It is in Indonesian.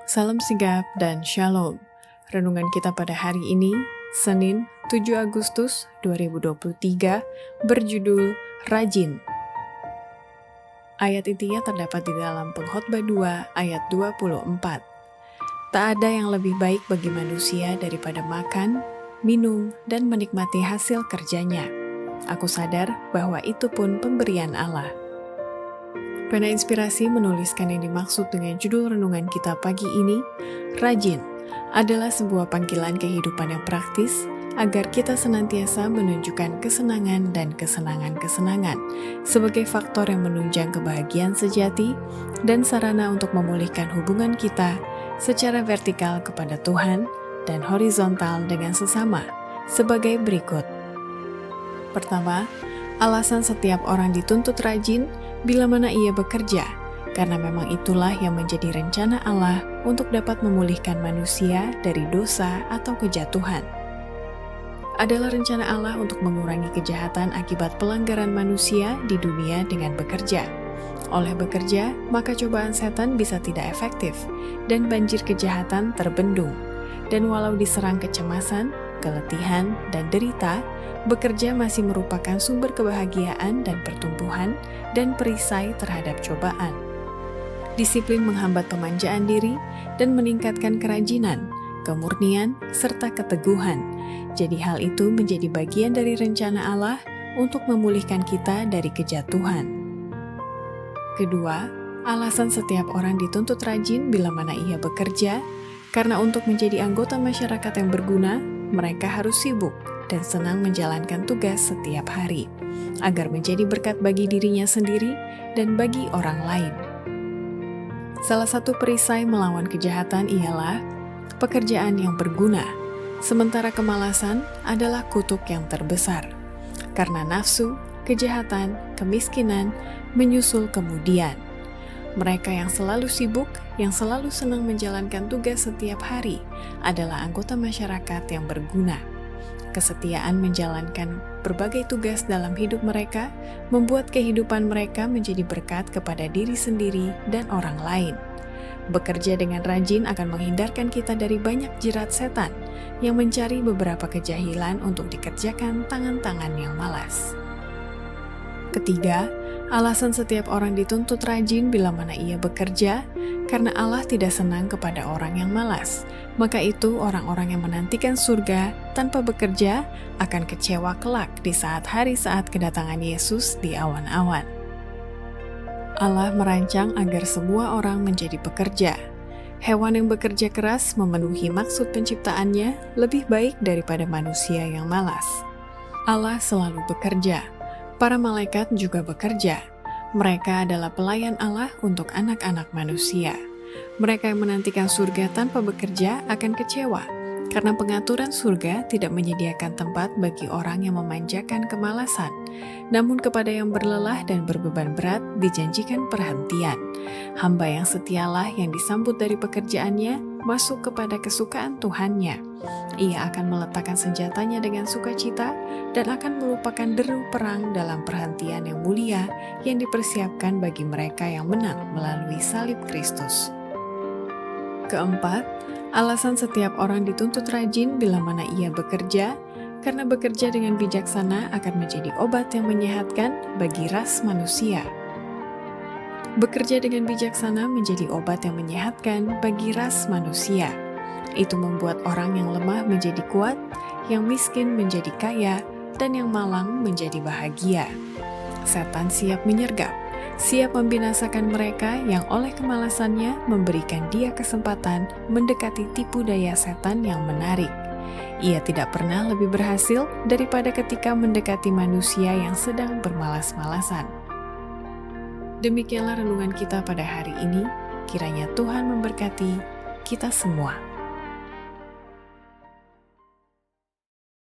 Salam sigap dan shalom. Renungan kita pada hari ini, Senin 7 Agustus 2023, berjudul Rajin. Ayat intinya terdapat di dalam Pengkhotbah 2 ayat 24. Tak ada yang lebih baik bagi manusia daripada makan, minum, dan menikmati hasil kerjanya. Aku sadar bahwa itu pun pemberian Allah. Pena Inspirasi menuliskan yang dimaksud dengan judul renungan kita pagi ini, Rajin, adalah sebuah panggilan kehidupan yang praktis agar kita senantiasa menunjukkan kesenangan dan kesenangan-kesenangan sebagai faktor yang menunjang kebahagiaan sejati dan sarana untuk memulihkan hubungan kita secara vertikal kepada Tuhan dan horizontal dengan sesama sebagai berikut. Pertama, alasan setiap orang dituntut rajin bila mana ia bekerja, karena memang itulah yang menjadi rencana Allah untuk dapat memulihkan manusia dari dosa atau kejatuhan. Adalah rencana Allah untuk mengurangi kejahatan akibat pelanggaran manusia di dunia dengan bekerja. Oleh bekerja, maka cobaan setan bisa tidak efektif, dan banjir kejahatan terbendung. Dan walau diserang kecemasan, keletihan, dan derita, bekerja masih merupakan sumber kebahagiaan dan pertumbuhan dan perisai terhadap cobaan. Disiplin menghambat pemanjaan diri dan meningkatkan kerajinan, kemurnian, serta keteguhan. Jadi hal itu menjadi bagian dari rencana Allah untuk memulihkan kita dari kejatuhan. Kedua, alasan setiap orang dituntut rajin bila mana ia bekerja, karena untuk menjadi anggota masyarakat yang berguna, mereka harus sibuk dan senang menjalankan tugas setiap hari, agar menjadi berkat bagi dirinya sendiri dan bagi orang lain. Salah satu perisai melawan kejahatan ialah pekerjaan yang berguna, sementara kemalasan adalah kutuk yang terbesar, karena nafsu, kejahatan, kemiskinan menyusul kemudian. Mereka yang selalu sibuk, yang selalu senang menjalankan tugas setiap hari adalah anggota masyarakat yang berguna. Kesetiaan menjalankan berbagai tugas dalam hidup mereka membuat kehidupan mereka menjadi berkat kepada diri sendiri dan orang lain. Bekerja dengan rajin akan menghindarkan kita dari banyak jerat setan yang mencari beberapa kejahilan untuk dikerjakan tangan-tangan yang malas. Ketiga, alasan setiap orang dituntut rajin bila mana ia bekerja, karena Allah tidak senang kepada orang yang malas. Maka itu orang-orang yang menantikan surga tanpa bekerja akan kecewa kelak di saat kedatangan Yesus di awan-awan. Allah merancang agar semua orang menjadi pekerja. Hewan yang bekerja keras memenuhi maksud penciptaannya lebih baik daripada manusia yang malas. Allah selalu bekerja. Para malaikat juga bekerja. Mereka adalah pelayan Allah untuk anak-anak manusia. Mereka yang menantikan surga tanpa bekerja akan kecewa, karena pengaturan surga tidak menyediakan tempat bagi orang yang memanjakan kemalasan. Namun kepada yang berlelah dan berbeban berat dijanjikan perhentian. Hamba yang setialah yang disambut dari pekerjaannya masuk kepada kesukaan Tuhannya. Ia akan meletakkan senjatanya dengan sukacita dan akan melupakan deru perang dalam perhentian yang mulia yang dipersiapkan bagi mereka yang menang melalui salib Kristus. Keempat, alasan setiap orang dituntut rajin bila mana ia bekerja, karena bekerja dengan bijaksana akan menjadi obat yang menyehatkan bagi ras manusia. Bekerja dengan bijaksana menjadi obat yang menyehatkan bagi ras manusia. Itu membuat orang yang lemah menjadi kuat, yang miskin menjadi kaya, dan yang malang menjadi bahagia. Setan siap menyergap, siap membinasakan mereka yang oleh kemalasannya memberikan dia kesempatan mendekati tipu daya setan yang menarik. Ia tidak pernah lebih berhasil daripada ketika mendekati manusia yang sedang bermalas-malasan. Demikianlah renungan kita pada hari ini. Kiranya Tuhan memberkati kita semua.